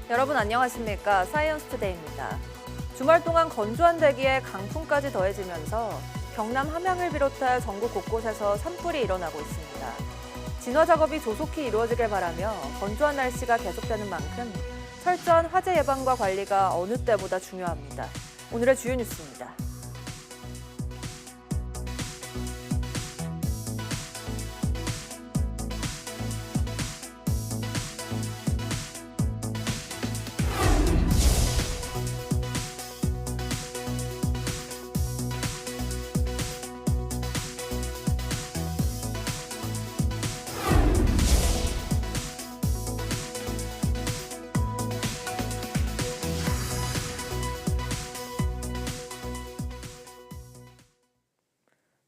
여러분 안녕하십니까? 사이언스투데이입니다. 주말 동안 건조한 대기에 강풍까지 더해지면서 경남 함양을 비롯해 전국 곳곳에서 산불이 일어나고 있습니다. 진화 작업이 조속히 이루어지길 바라며 건조한 날씨가 계속되는 만큼 철저한 화재 예방과 관리가 어느 때보다 중요합니다. 오늘의 주요 뉴스입니다.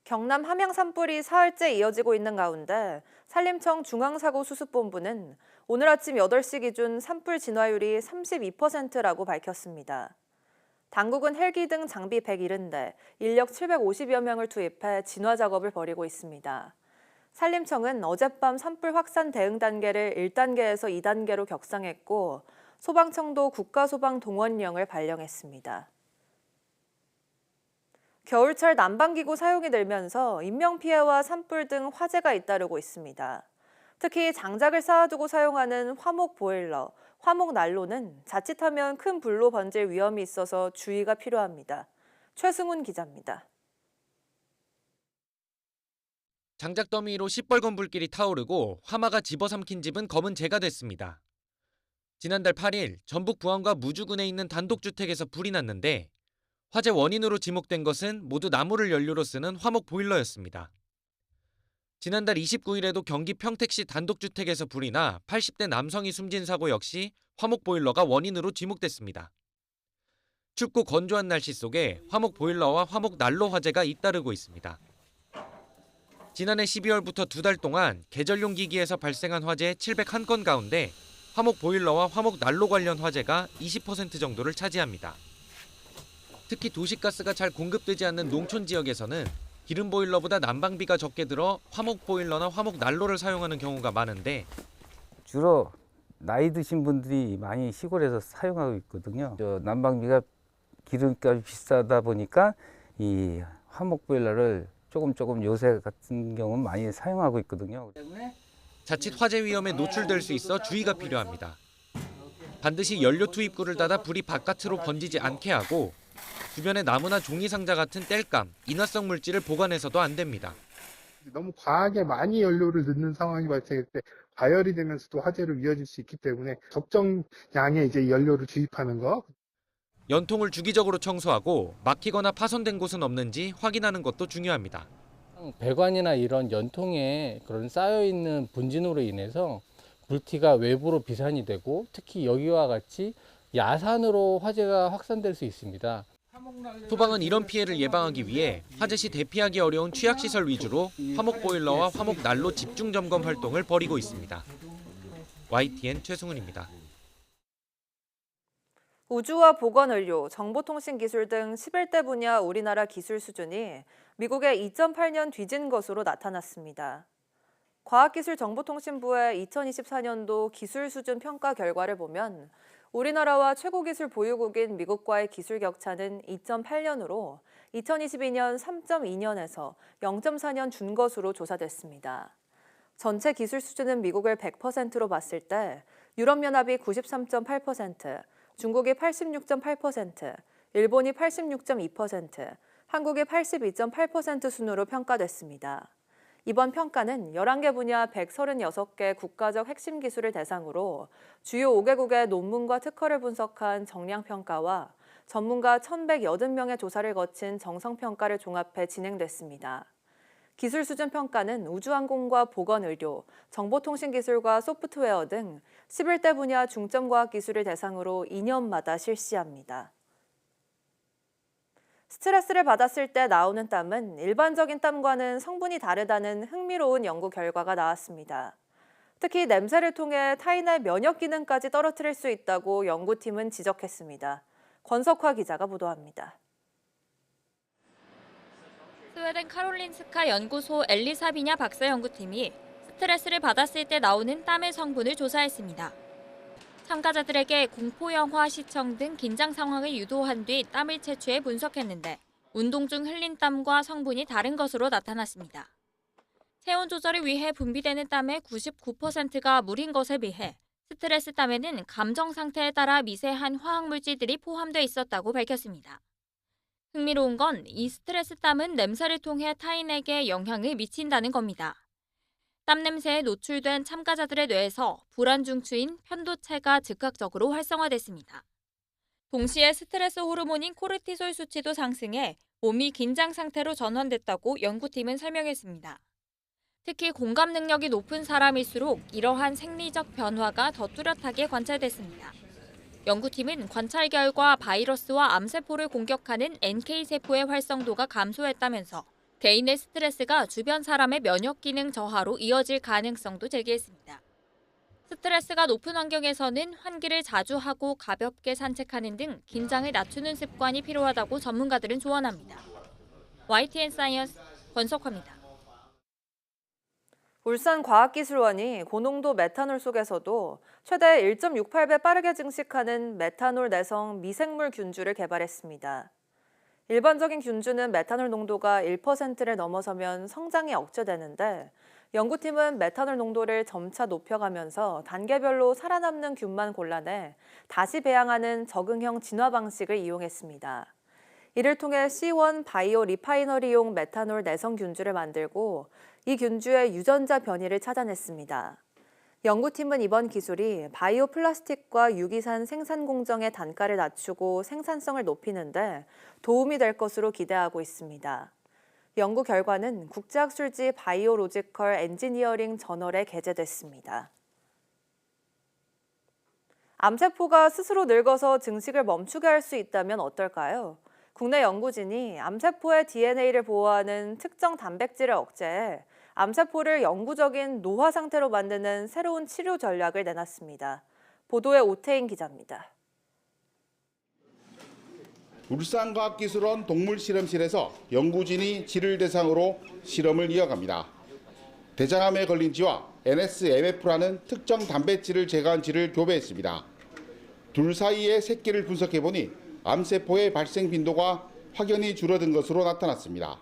경남 함양 산불이 사흘째 이어지고 있는 가운데 산림청 중앙사고수습본부는 오늘 아침 8시 기준 산불 진화율이 32%라고 밝혔습니다. 당국은 헬기 등 장비 170대, 인력 750여 명을 투입해 진화 작업을 벌이고 있습니다. 산림청은 어젯밤 산불 확산 대응 단계를 1단계에서 2단계로 격상했고 소방청도 국가소방동원령을 발령했습니다. 겨울철 난방기구 사용이 늘면서 인명피해와 산불 등 화재가 잇따르고 있습니다. 특히 장작을 쌓아두고 사용하는 화목 보일러, 화목 난로는 자칫하면 큰 불로 번질 위험이 있어서 주의가 필요합니다. 최승훈 기자입니다. 장작 더미로 시뻘건 불길이 타오르고 화마가 집어삼킨 집은 검은 재가 됐습니다. 지난달 8일 전북 부안과 무주군에 있는 단독주택에서 불이 났는데 화재 원인으로 지목된 것은 모두 나무를 연료로 쓰는 화목 보일러였습니다. 지난달 29일에도 경기 평택시 단독주택에서 불이 나 80대 남성이 숨진 사고 역시 화목 보일러가 원인으로 지목됐습니다. 춥고 건조한 날씨 속에 화목 보일러와 화목 난로 화재가 잇따르고 있습니다. 지난해 12월부터 2달 동안 계절용 기기에서 발생한 화재 701건 가운데 화목 보일러와 화목 난로 관련 화재가 20% 정도를 차지합니다. 특히 도시가스가 잘 공급되지 않는 농촌 지역에서는 기름 보일러보다 난방비가 적게 들어 화목 보일러나 화목 난로를 사용하는 경우가 많은데 주로 나이 드신 분들이 많이 시골에서 사용하고 있거든요. 난방비가 기름값이 비싸다 보니까 이 화목 보일러를 조금 요새 같은 경우는 많이 사용하고 있거든요. 자칫 화재 위험에 노출될 수 있어 주의가 필요합니다. 반드시 연료 투입구를 닫아 불이 바깥으로 번지지 않게 하고 주변에 나무나 종이 상자 같은 땔감, 인화성 물질을 보관해서도 안 됩니다. 너무 과하게 많이 연료를 넣는 상황이 발생할 때 과열이 되면서도 화재로 이어질 수 있기 때문에 적정량의 이제 연료를 주입하는 거. 연통을 주기적으로 청소하고 막히거나 파손된 곳은 없는지 확인하는 것도 중요합니다. 배관이나 이런 연통에 그런 쌓여있는 분진으로 인해서 물티가 외부로 비산이 되고 특히 여기와 같이 야산으로 화재가 확산될 수 있습니다. 소방은 이런 피해를 예방하기 위해 화재 시 대피하기 어려운 취약시설 위주로 화목 보일러와 화목 난로 집중 점검 활동을 벌이고 있습니다. YTN 최승훈입니다. 우주와 보건의료, 정보통신기술 등 11대 분야 우리나라 기술 수준이 미국의 2008년 뒤진 것으로 나타났습니다. 과학기술정보통신부의 2024년도 기술 수준 평가 결과를 보면 우리나라와 최고 기술 보유국인 미국과의 기술 격차는 2.8년으로 2022년 3.2년에서 0.4년 준 것으로 조사됐습니다. 전체 기술 수준은 미국을 100%로 봤을 때 유럽연합이 93.8%, 중국이 86.8%, 일본이 86.2%, 한국이 82.8% 순으로 평가됐습니다. 이번 평가는 11개 분야 136개 국가적 핵심 기술을 대상으로 주요 5개국의 논문과 특허를 분석한 정량평가와 전문가 1,180명의 조사를 거친 정성평가를 종합해 진행됐습니다. 기술 수준 평가는 우주항공과 보건의료, 정보통신기술과 소프트웨어 등 11대 분야 중점과학 기술을 대상으로 2년마다 실시합니다. 스트레스를 받았을 때 나오는 땀은 일반적인 땀과는 성분이 다르다는 흥미로운 연구 결과가 나왔습니다. 특히 냄새를 통해 타인의 면역 기능까지 떨어뜨릴 수 있다고 연구팀은 지적했습니다. 권석화 기자가 보도합니다. 스웨덴 카롤린스카 연구소 엘리사비냐 박사 연구팀이 스트레스를 받았을 때 나오는 땀의 성분을 조사했습니다. 참가자들에게 공포 영화 시청 등 긴장 상황을 유도한 뒤 땀을 채취해 분석했는데 운동 중 흘린 땀과 성분이 다른 것으로 나타났습니다. 체온 조절을 위해 분비되는 땀의 99%가 물인 것에 비해 스트레스 땀에는 감정 상태에 따라 미세한 화학 물질들이 포함돼 있었다고 밝혔습니다. 흥미로운 건 이 스트레스 땀은 냄새를 통해 타인에게 영향을 미친다는 겁니다. 땀 냄새에 노출된 참가자들의 뇌에서 불안 중추인 편도체가 즉각적으로 활성화됐습니다. 동시에 스트레스 호르몬인 코르티솔 수치도 상승해 몸이 긴장 상태로 전환됐다고 연구팀은 설명했습니다. 특히 공감 능력이 높은 사람일수록 이러한 생리적 변화가 더 뚜렷하게 관찰됐습니다. 연구팀은 관찰 결과 바이러스와 암세포를 공격하는 NK세포의 활성도가 감소했다면서 개인의 스트레스가 주변 사람의 면역 기능 저하로 이어질 가능성도 제기했습니다. 스트레스가 높은 환경에서는 환기를 자주 하고 가볍게 산책하는 등 긴장을 낮추는 습관이 필요하다고 전문가들은 조언합니다. YTN 사이언스 권석화입니다. 울산과학기술원이 고농도 메탄올 속에서도 최대 1.68배 빠르게 증식하는 메탄올 내성 미생물 균주를 개발했습니다. 일반적인 균주는 메탄올 농도가 1%를 넘어서면 성장이 억제되는데 연구팀은 메탄올 농도를 점차 높여가면서 단계별로 살아남는 균만 골라내 다시 배양하는 적응형 진화 방식을 이용했습니다. 이를 통해 C1 바이오 리파이너리용 메탄올 내성 균주를 만들고 이 균주의 유전자 변이를 찾아냈습니다. 연구팀은 이번 기술이 바이오 플라스틱과 유기산 생산 공정의 단가를 낮추고 생산성을 높이는데 도움이 될 것으로 기대하고 있습니다. 연구 결과는 국제학술지 바이오로지컬 엔지니어링 저널에 게재됐습니다. 암세포가 스스로 늙어서 증식을 멈추게 할 수 있다면 어떨까요? 국내 연구진이 암세포의 DNA를 보호하는 특정 단백질을 억제해 암세포를 영구적인 노화 상태로 만드는 새로운 치료 전략을 내놨습니다. 보도에 오태인 기자입니다. 울산과학기술원 동물실험실에서 연구진이 쥐를 대상으로 실험을 이어갑니다. 대장암에 걸린 쥐와 NSMF라는 특정 단백질을 제거한 쥐를 교배했습니다. 둘 사이의 새끼를 분석해보니 암세포의 발생 빈도가 확연히 줄어든 것으로 나타났습니다.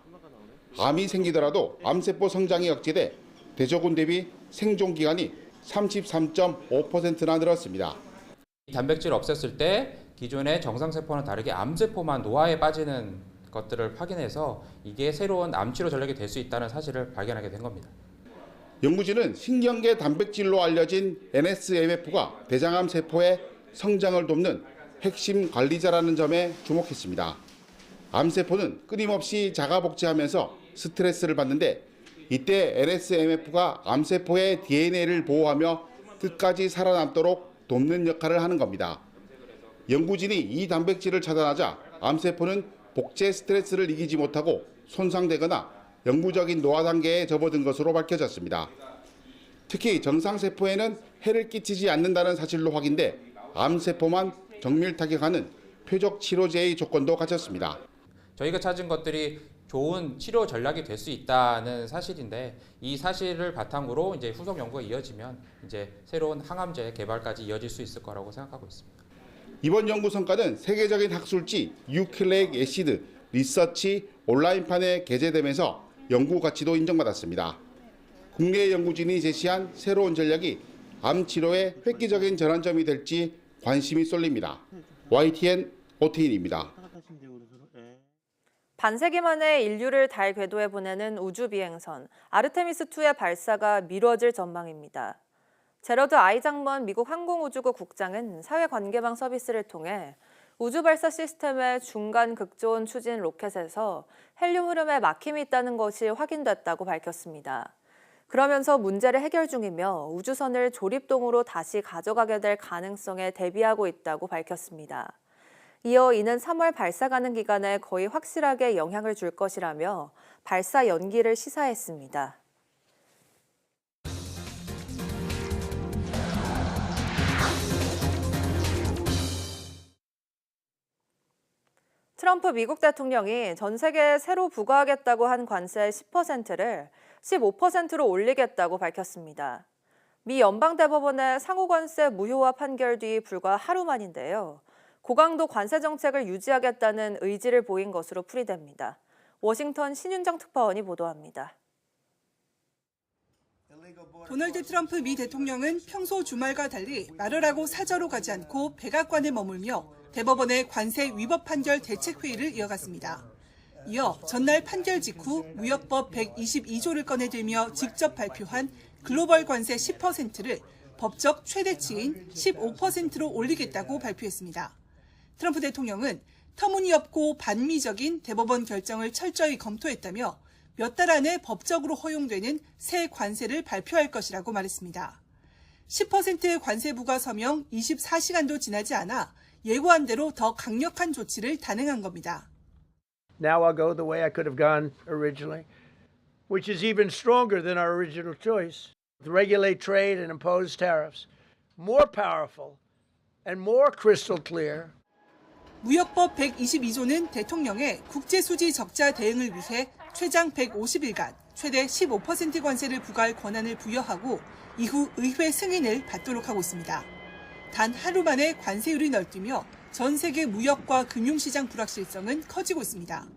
암이 생기더라도 암세포 성장이 억제돼 대조군 대비 생존 기간이 33.5%나 늘었습니다. 단백질을 없앴을 때 기존의 정상세포와는 다르게 암세포만 노화에 빠지는 것들을 확인해서 이게 새로운 암치료 전략이 될 수 있다는 사실을 발견하게 된 겁니다. 연구진은 신경계 단백질로 알려진 NSMF가 대장암 세포의 성장을 돕는 핵심 관리자라는 점에 주목했습니다. 암세포는 끊임없이 자가복제하면서 스트레스를 받는데 이때 NSMF가 암세포의 DNA를 보호하며 끝까지 살아남도록 돕는 역할을 하는 겁니다. 연구진이 이 단백질을 차단하자 암세포는 복제 스트레스를 이기지 못하고 손상되거나 영구적인 노화 단계에 접어든 것으로 밝혀졌습니다. 특히 정상세포에는 해를 끼치지 않는다는 사실로 확인돼 암세포만 정밀 타격하는 표적 치료제의 조건도 갖췄습니다. 저희가 찾은 것들이 좋은 치료 전략이 될 수 있다는 사실인데 이 사실을 바탕으로 이제 후속 연구가 이어지면 이제 새로운 항암제 개발까지 이어질 수 있을 거라고 생각하고 있습니다. 이번 연구 성과는 세계적인 학술지 뉴클레익 애시드 리서치 온라인판에 게재되면서 연구 가치도 인정받았습니다. 국내 연구진이 제시한 새로운 전략이 암 치료의 획기적인 전환점이 될지 관심이 쏠립니다. YTN 오태인입니다. 반세기 만에 인류를 달 궤도에 보내는 우주 비행선 아르테미스2의 발사가 미뤄질 전망입니다. 제러드 아이장먼 미국 항공우주국 국장은 사회관계망 서비스를 통해 우주 발사 시스템의 중간 극조온 추진 로켓에서 헬륨 흐름에 막힘이 있다는 것이 확인됐다고 밝혔습니다. 그러면서 문제를 해결 중이며 우주선을 조립동으로 다시 가져가게 될 가능성에 대비하고 있다고 밝혔습니다. 이어 이는 3월 발사 가능 기간에 거의 확실하게 영향을 줄 것이라며 발사 연기를 시사했습니다. 트럼프 미국 대통령이 전 세계에 새로 부과하겠다고 한 관세 10%를 15%로 올리겠다고 밝혔습니다. 미 연방대법원의 상호관세 무효화 판결 뒤 불과 하루 만인데요. 고강도 관세 정책을 유지하겠다는 의지를 보인 것으로 풀이됩니다. 워싱턴 신윤정 특파원이 보도합니다. 도널드 트럼프 미 대통령은 평소 주말과 달리 말을 하고 사저로 가지 않고 백악관에 머물며 대법원의 관세 위법 판결 대책회의를 이어갔습니다. 이어 전날 판결 직후 무역법 122조를 꺼내들며 직접 발표한 글로벌 관세 10%를 법적 최대치인 15%로 올리겠다고 발표했습니다. 트럼프 대통령은 터무니없고 반미적인 대법원 결정을 철저히 검토했다며 몇 달 안에 법적으로 허용되는 새 관세를 발표할 것이라고 말했습니다. 10% 관세 부과 서명 24시간도 지나지 않아 예고한 대로 더 강력한 조치를 단행한 겁니다. Now I'll go the way I could have gone originally, which is even stronger than our original choice. Regulate trade and impose tariffs. More powerful and more crystal clear. 무역법 122조는 대통령의 국제수지 적자 대응을 위해 최장 150일간 최대 15% 관세를 부과할 권한을 부여하고 이후 의회 승인을 받도록 하고 있습니다. 단 하루 만에 관세율이 널뛰며 전 세계 무역과 금융시장 불확실성은 커지고 있습니다.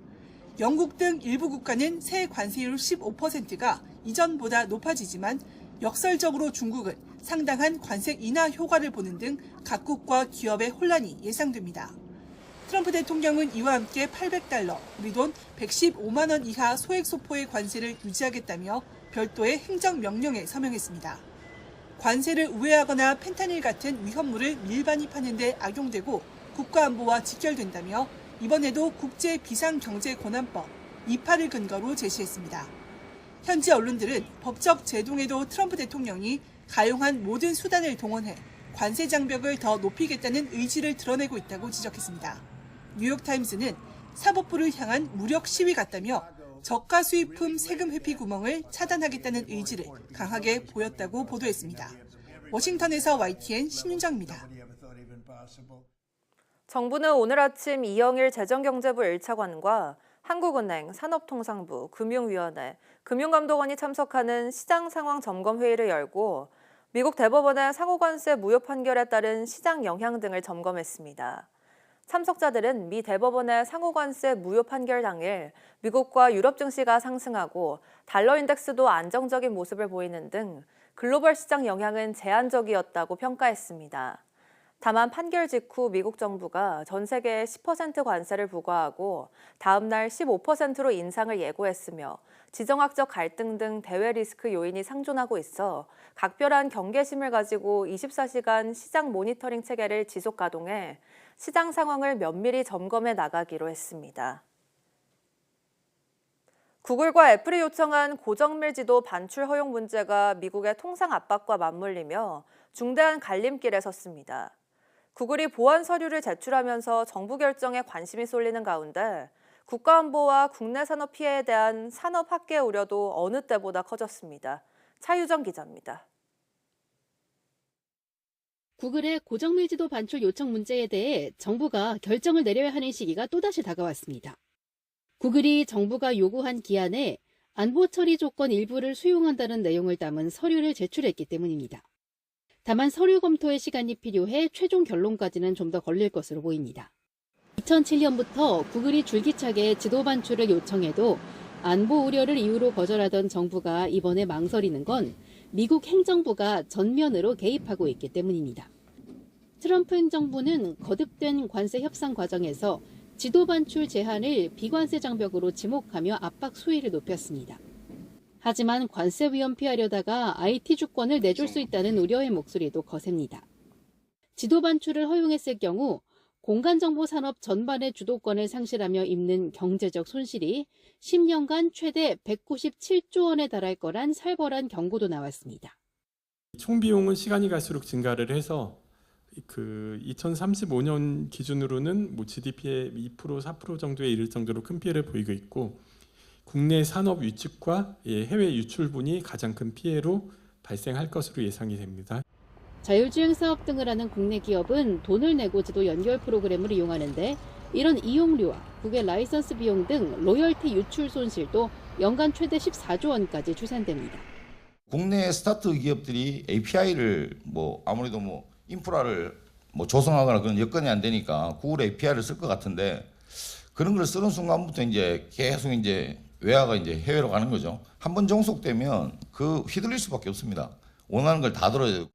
영국 등 일부 국가는 새 관세율 15%가 이전보다 높아지지만 역설적으로 중국은 상당한 관세 인하 효과를 보는 등 각국과 기업의 혼란이 예상됩니다. 트럼프 대통령은 이와 함께 $800, 우리 돈 115만 원 이하 소액 소포의 관세를 유지하겠다며 별도의 행정명령에 서명했습니다. 관세를 우회하거나 펜타닐 같은 위험물을 밀반입하는 데 악용되고 국가안보와 직결된다며 이번에도 국제비상경제권한법 28을 근거로 제시했습니다. 현지 언론들은 법적 제동에도 트럼프 대통령이 가용한 모든 수단을 동원해 관세 장벽을 더 높이겠다는 의지를 드러내고 있다고 지적했습니다. 뉴욕타임스는 사법부를 향한 무력 시위 같다며 저가 수입품 세금 회피 구멍을 차단하겠다는 의지를 강하게 보였다고 보도했습니다. 워싱턴에서 YTN 신윤정입니다. 정부는 오늘 아침 이영일 재정경제부 1차관과 한국은행, 산업통상부, 금융위원회, 금융감독원이 참석하는 시장 상황 점검 회의를 열고 미국 대법원의 상호관세 무효 판결에 따른 시장 영향 등을 점검했습니다. 참석자들은 미 대법원의 상호관세 무효 판결 당일 미국과 유럽 증시가 상승하고 달러 인덱스도 안정적인 모습을 보이는 등 글로벌 시장 영향은 제한적이었다고 평가했습니다. 다만 판결 직후 미국 정부가 전 세계에 10% 관세를 부과하고 다음 날 15%로 인상을 예고했으며 지정학적 갈등 등 대외 리스크 요인이 상존하고 있어 각별한 경계심을 가지고 24시간 시장 모니터링 체계를 지속 가동해 시장 상황을 면밀히 점검해 나가기로 했습니다. 구글과 애플이 요청한 고정밀 지도 반출 허용 문제가 미국의 통상 압박과 맞물리며 중대한 갈림길에 섰습니다. 구글이 보안 서류를 제출하면서 정부 결정에 관심이 쏠리는 가운데 국가안보와 국내 산업 피해에 대한 산업 학계 우려도 어느 때보다 커졌습니다. 차유정 기자입니다. 구글의 고정밀지도 반출 요청 문제에 대해 정부가 결정을 내려야 하는 시기가 또다시 다가왔습니다. 구글이 정부가 요구한 기한에 안보 처리 조건 일부를 수용한다는 내용을 담은 서류를 제출했기 때문입니다. 다만 서류 검토의 시간이 필요해 최종 결론까지는 좀 더 걸릴 것으로 보입니다. 2007년부터 구글이 줄기차게 지도 반출을 요청해도 안보 우려를 이유로 거절하던 정부가 이번에 망설이는 건 미국 행정부가 전면으로 개입하고 있기 때문입니다. 트럼프 행정부는 거듭된 관세 협상 과정에서 지도 반출 제한을 비관세 장벽으로 지목하며 압박 수위를 높였습니다. 하지만 관세 위험 피하려다가 IT 주권을 내줄 수 있다는 우려의 목소리도 거셉니다. 지도 반출을 허용했을 경우 공간정보 산업 전반의 주도권을 상실하며 입는 경제적 손실이 10년간 최대 197조 원에 달할 거란 살벌한 경고도 나왔습니다. 총 비용은 시간이 갈수록 증가를 해서 2035년 기준으로는 GDP의 2%, 4% 정도에 이를 정도로 큰 피해를 보이고 있고 국내 산업 위축과 해외 유출분이 가장 큰 피해로 발생할 것으로 예상이 됩니다. 자율주행 사업 등을 하는 국내 기업은 돈을 내고 지도 연결 프로그램을 이용하는데 이런 이용료와 국외 라이선스 비용 등 로열티 유출 손실도 연간 최대 14조 원까지 추산됩니다. 국내 스타트 기업들이 API를 아무래도 인프라를 조성하거나 그런 여건이 안 되니까 구글 API를 쓸 것 같은데 그런 걸 쓰는 순간부터 이제 계속 외화가 해외로 가는 거죠. 한번 종속되면 휘둘릴 수밖에 없습니다. 원하는 걸 다 들어야 돼요.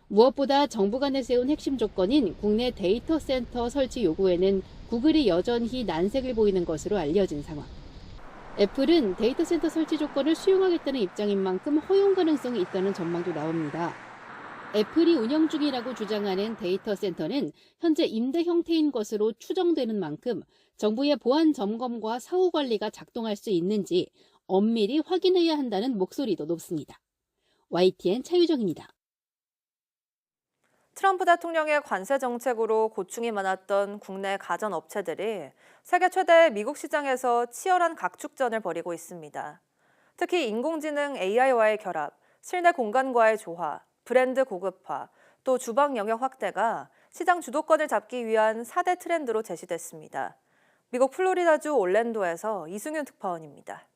무엇보다 정부가 내세운 핵심 조건인 국내 데이터 센터 설치 요구에는 구글이 여전히 난색을 보이는 것으로 알려진 상황. 애플은 데이터 센터 설치 조건을 수용하겠다는 입장인 만큼 허용 가능성이 있다는 전망도 나옵니다. 애플이 운영 중이라고 주장하는 데이터 센터는 현재 임대 형태인 것으로 추정되는 만큼 정부의 보안 점검과 사후 관리가 작동할 수 있는지 엄밀히 확인해야 한다는 목소리도 높습니다. YTN 차유정입니다. 트럼프 대통령의 관세 정책으로 고충이 많았던 국내 가전 업체들이 세계 최대 미국 시장에서 치열한 각축전을 벌이고 있습니다. 특히 인공지능 AI와의 결합, 실내 공간과의 조화, 브랜드 고급화, 또 주방 영역 확대가 시장 주도권을 잡기 위한 4대 트렌드로 제시됐습니다. 미국 플로리다주 올랜도에서 이승윤 특파원입니다.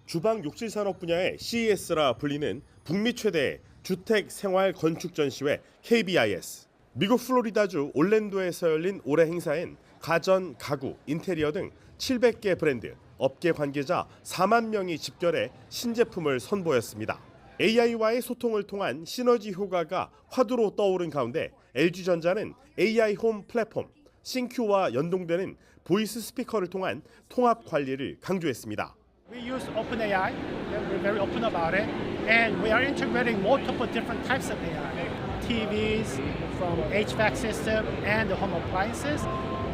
주방 욕실 산업 분야의 CES라 불리는 북미 최대의 주택 생활 건축 전시회 KBIS. 미국 플로리다주 올랜도에서 열린 올해 행사엔 가전, 가구, 인테리어 등 700개 브랜드, 업계 관계자 4만 명이 집결해 신제품을 선보였습니다. AI와의 소통을 통한 시너지 효과가 화두로 떠오른 가운데 LG전자는 AI 홈 플랫폼, 싱큐와 연동되는 보이스 스피커를 통한 통합 관리를 강조했습니다. We use OpenAI. We're very open about it, and we are integrating multiple different types of AI. TVs, from HVAC system, and the home appliances.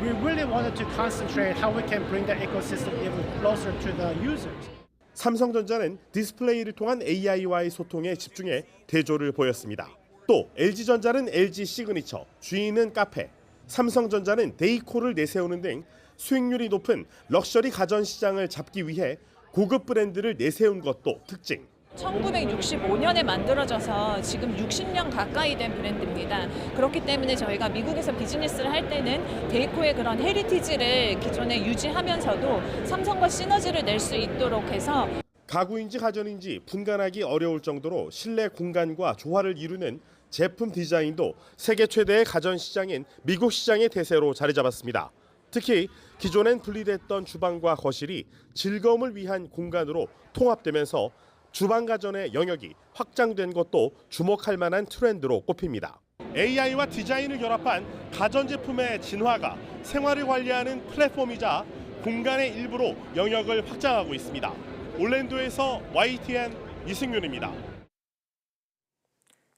We really wanted to concentrate how we can bring the ecosystem even closer to the users. 삼성전자는 디스플레이를 통한 AI와의 소통에 집중해 대조를 보였습니다. 또 LG전자는 LG 시그니처, G는 카페, 삼성전자는 데이코를 내세우는 등 수익률이 높은 럭셔리 가전 시장을 잡기 위해 고급 브랜드를 내세운 것도 특징. 1965년에 만들어져서 지금 60년 가까이 된 브랜드입니다. 그렇기 때문에 저희가 미국에서 비즈니스를 할 때는 데이코의 그런 헤리티지를 기존에 유지하면서도 삼성과 시너지를 낼 수 있도록 해서 가구인지 가전인지 분간하기 어려울 정도로 실내 공간과 조화를 이루는 제품 디자인도 세계 최대의 가전 시장인 미국 시장의 대세로 자리 잡았습니다. 특히 기존엔 분리됐던 주방과 거실이 즐거움을 위한 공간으로 통합되면서 주방 가전의 영역이 확장된 것도 주목할 만한 트렌드로 꼽힙니다. AI와 디자인을 결합한 가전제품의 진화가 생활을 관리하는 플랫폼이자 공간의 일부로 영역을 확장하고 있습니다. 올랜도에서 YTN 이승윤입니다.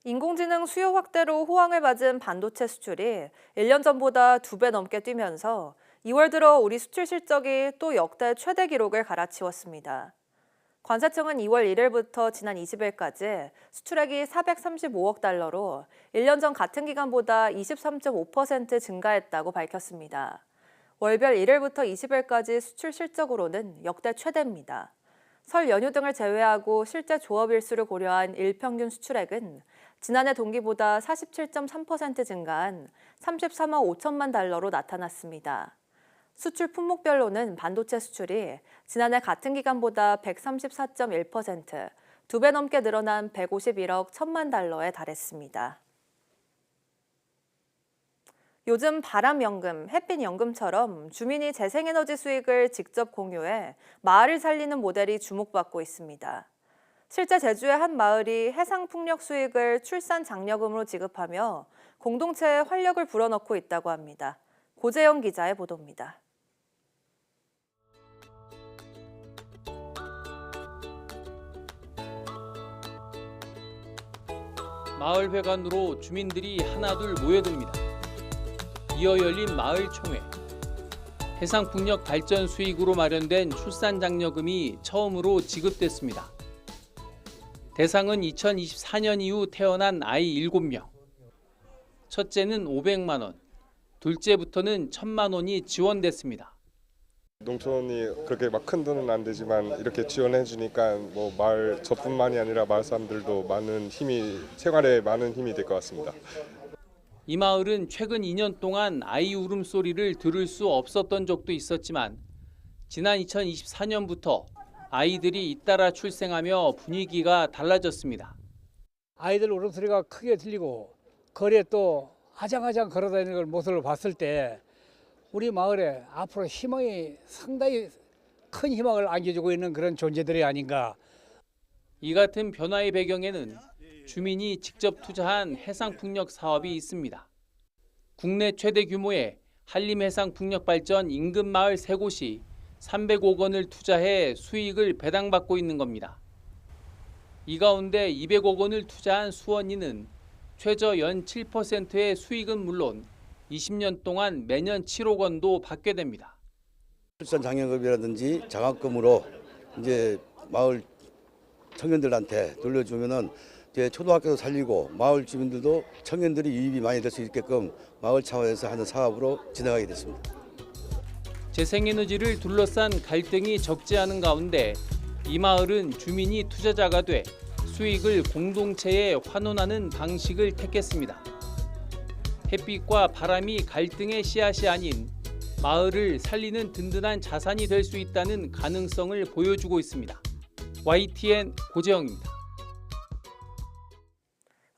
인공지능 수요 확대로 호황을 맞은 반도체 수출이 1년 전보다 2배 넘게 뛰면서 2월 들어 우리 수출 실적이 또 역대 최대 기록을 갈아치웠습니다. 관세청은 2월 1일부터 지난 20일까지 수출액이 435억 달러로 1년 전 같은 기간보다 23.5% 증가했다고 밝혔습니다. 월별 1일부터 20일까지 수출 실적으로는 역대 최대입니다. 설 연휴 등을 제외하고 실제 조업 일수를 고려한 일평균 수출액은 지난해 동기보다 47.3% 증가한 33억 5천만 달러로 나타났습니다. 수출 품목별로는 반도체 수출이 지난해 같은 기간보다 134.1%, 2배 넘게 늘어난 151억 1천만 달러에 달했습니다. 요즘 바람연금, 햇빛연금처럼 주민이 재생에너지 수익을 직접 공유해 마을을 살리는 모델이 주목받고 있습니다. 실제 제주의 한 마을이 해상풍력 수익을 출산 장려금으로 지급하며 공동체에 활력을 불어넣고 있다고 합니다. 고재영 기자의 보도입니다. 마을 회관으로 주민들이 하나둘 모여듭니다. 이어 열린 마을총회. 해상풍력 발전 수익으로 마련된 출산장려금이 처음으로 지급됐습니다. 대상은 2024년 이후 태어난 아이 7명. 첫째는 500만 원, 둘째부터는 1,000만 원이 지원됐습니다. 농촌이 그렇게 막 큰 돈은 안 되지만 이렇게 지원해 주니까 뭐 마을 저뿐만이 아니라 마을 사람들도 많은 힘이 생활에 많은 힘이 될 것 같습니다. 이 마을은 최근 2년 동안 아이 울음소리를 들을 수 없었던 적도 있었지만 지난 2024년부터 아이들이 잇따라 출생하며 분위기가 달라졌습니다. 아이들 울음소리가 크게 들리고 거리에 또 아장아장 걸어다니는 걸 모습을 봤을 때 우리 마을에 앞으로 희망이 상당히 큰 희망을 안겨주고 있는 그런 존재들이 아닌가. 이 같은 변화의 배경에는 주민이 직접 투자한 해상풍력 사업이 있습니다. 국내 최대 규모의 한림해상풍력발전 인근 마을 3곳이 300억 원을 투자해 수익을 배당받고 있는 겁니다. 이 가운데 200억 원을 투자한 수원이는 최저 연 7%의 수익은 물론 20년 동안 매년 7억 원도 받게 됩니다. 출산 장려금이라든지 장학금으로 이제 마을 청년들한테 돌려주면은 이제 초등학교도 살리고 마을 주민들도 청년들이 유입이 많이 될 수 있게끔 마을 차원에서 하는 사업으로 진행하게 됐습니다. 재생에너지를 둘러싼 갈등이 적지 않은 가운데 이 마을은 주민이 투자자가 돼 수익을 공동체에 환원하는 방식을 택했습니다. 햇빛과 바람이 갈등의 씨앗이 아닌 마을을 살리는 든든한 자산이 될 수 있다는 가능성을 보여주고 있습니다. YTN 고재영입니다.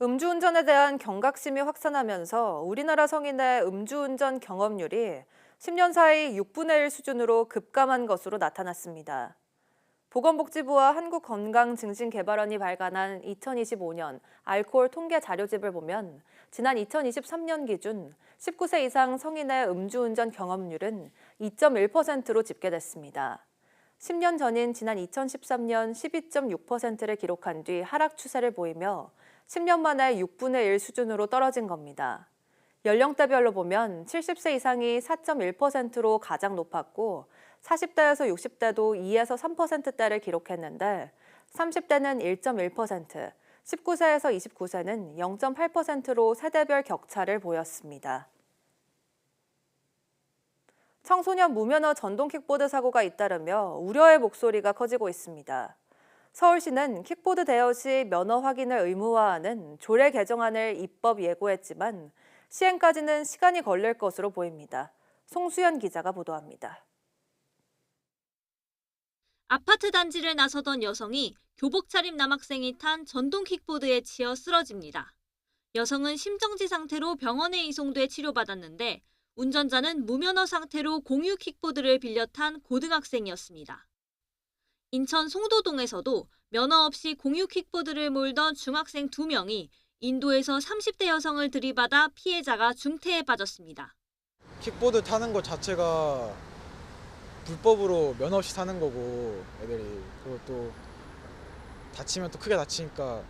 음주운전에 대한 경각심이 확산하면서 우리나라 성인의 음주운전 경험률이 10년 사이 6분의 1 수준으로 급감한 것으로 나타났습니다. 보건복지부와 한국건강증진개발원이 발간한 2025년 알코올 통계 자료집을 보면 지난 2023년 기준 19세 이상 성인의 음주운전 경험률은 2.1%로 집계됐습니다. 10년 전인 지난 2013년 12.6%를 기록한 뒤 하락 추세를 보이며 10년 만에 6분의 1 수준으로 떨어진 겁니다. 연령대별로 보면 70세 이상이 4.1%로 가장 높았고 40대에서 60대도 2에서 3%대를 기록했는데 30대는 1.1%, 19세에서 29세는 0.8%로 세대별 격차를 보였습니다. 청소년 무면허 전동 킥보드 사고가 잇따르며 우려의 목소리가 커지고 있습니다. 서울시는 킥보드 대여 시 면허 확인을 의무화하는 조례 개정안을 입법 예고했지만 시행까지는 시간이 걸릴 것으로 보입니다. 송수연 기자가 보도합니다. 아파트 단지를 나서던 여성이 교복 차림 남학생이 탄 전동 킥보드에 치여 쓰러집니다. 여성은 심정지 상태로 병원에 이송돼 치료받았는데 운전자는 무면허 상태로 공유 킥보드를 빌려 탄 고등학생이었습니다. 인천 송도동에서도 면허 없이 공유 킥보드를 몰던 중학생 2명이 인도에서 30대 여성을 들이받아 피해자가 중태에 빠졌습니다. 킥보드 타는 것 자체가 불법으로 면허 없이 타는 거고 애들이 그리고 또 다치면 또 크게 다치니까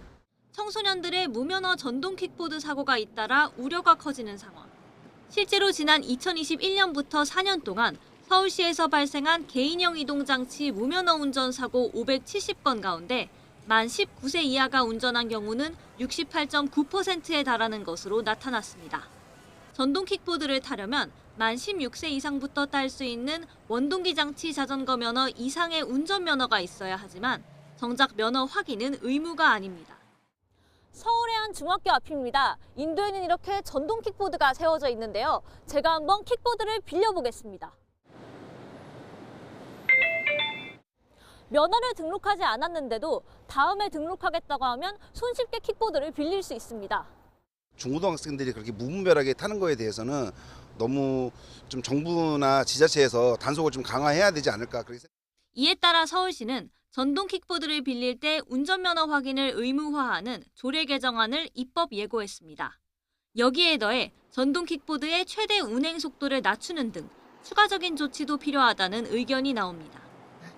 청소년들의 무면허 전동 킥보드 사고가 잇따라 우려가 커지는 상황. 실제로 지난 2021년부터 4년 동안 서울시에서 발생한 개인형 이동장치 무면허 운전 사고 570건 가운데 만 19세 이하가 운전한 경우는 68.9%에 달하는 것으로 나타났습니다. 전동 킥보드를 타려면 만 16세 이상부터 딸 수 있는 원동기 장치 자전거 면허 이상의 운전면허가 있어야 하지만 정작 면허 확인은 의무가 아닙니다. 서울의 한 중학교 앞입니다. 인도에는 이렇게 전동 킥보드가 세워져 있는데요. 제가 한번 킥보드를 빌려보겠습니다. 면허를 등록하지 않았는데도 다음에 등록하겠다고 하면 손쉽게 킥보드를 빌릴 수 있습니다. 중고등학생들이 그렇게 무분별하게 타는 거에 대해서는 너무 좀 정부나 지자체에서 단속을 좀 강화해야 되지 않을까. 이에 따라 서울시는 전동 킥보드를 빌릴 때 운전면허 확인을 의무화하는 조례 개정안을 입법 예고했습니다. 여기에 더해 전동 킥보드의 최대 운행 속도를 낮추는 등 추가적인 조치도 필요하다는 의견이 나옵니다.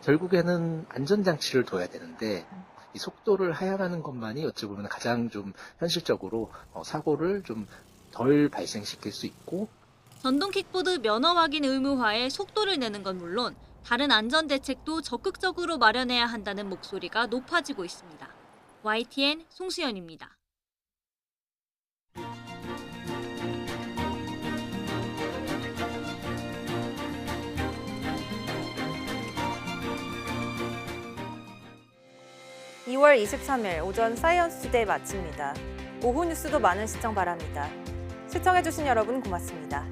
결국에는 안전장치를 둬야 되는데 이 속도를 하향하는 것만이 어찌 보면 가장 좀 현실적으로 사고를 좀 덜 발생시킬 수 있고 전동 킥보드 면허 확인 의무화에 속도를 내는 건 물론 다른 안전 대책도 적극적으로 마련해야 한다는 목소리가 높아지고 있습니다. YTN 송수연입니다. (2월 23일) 오전 사이언스 투데이 마칩니다. 오후 뉴스도 많은 시청 바랍니다. 시청해주신 여러분 고맙습니다.